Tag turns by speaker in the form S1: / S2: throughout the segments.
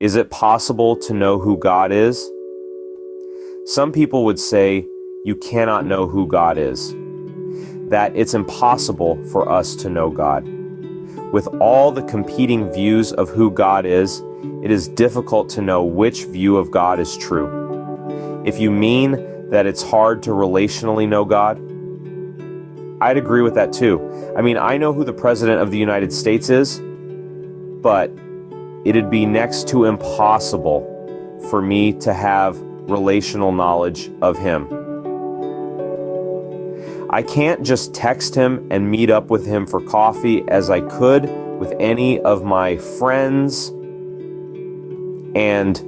S1: Is it possible to know who God is? Some people would say you cannot know who God is, that it's impossible for us to know God. With all the competing views of who God is, it is difficult to know which view of God is true. If you mean that it's hard to relationally know God, I'd agree with that too. I mean, I know who the President of the United States is, but it'd be next to impossible for me to have relational knowledge of him. I can't just text him and meet up with him for coffee as I could with any of my friends, and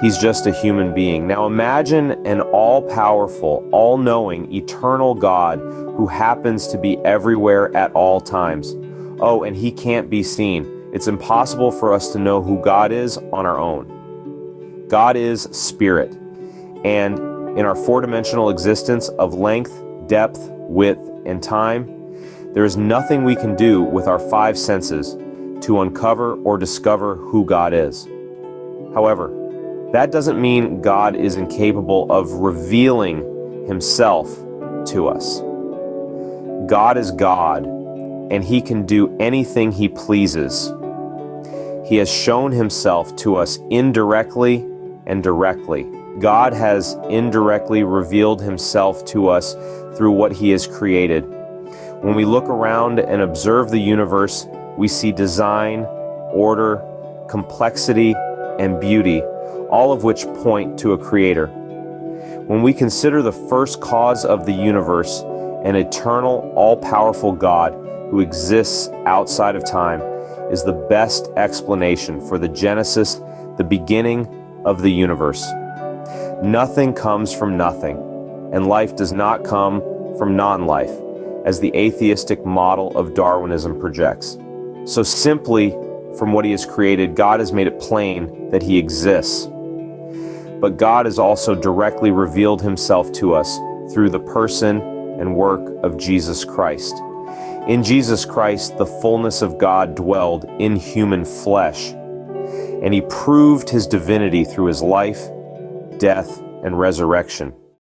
S1: he's just a human being. Now imagine an all-powerful, all-knowing, eternal God who happens to be everywhere at all times. Oh, and he can't be seen. It's impossible for us to know who God is on our own. God is spirit, and in our four-dimensional existence of length, depth, width, and time, there is nothing we can do with our five senses to uncover or discover who God is. However, that doesn't mean God is incapable of revealing himself to us. God is God, and he can do anything he pleases. He has shown himself to us indirectly and directly. God has indirectly revealed himself to us through what he has created. When we look around and observe the universe, we see design, order, complexity, and beauty, all of which point to a creator. When we consider the first cause of the universe, an eternal, all-powerful God who exists outside of time, is the best explanation for the genesis, the beginning of the universe. Nothing comes from nothing, and life does not come from non-life, as the atheistic model of Darwinism projects. So simply from what he has created, God has made it plain that he exists. But God has also directly revealed himself to us through the person and work of Jesus Christ. In Jesus Christ, the fullness of God dwelled in human flesh, and he proved his divinity through his life, death, and resurrection.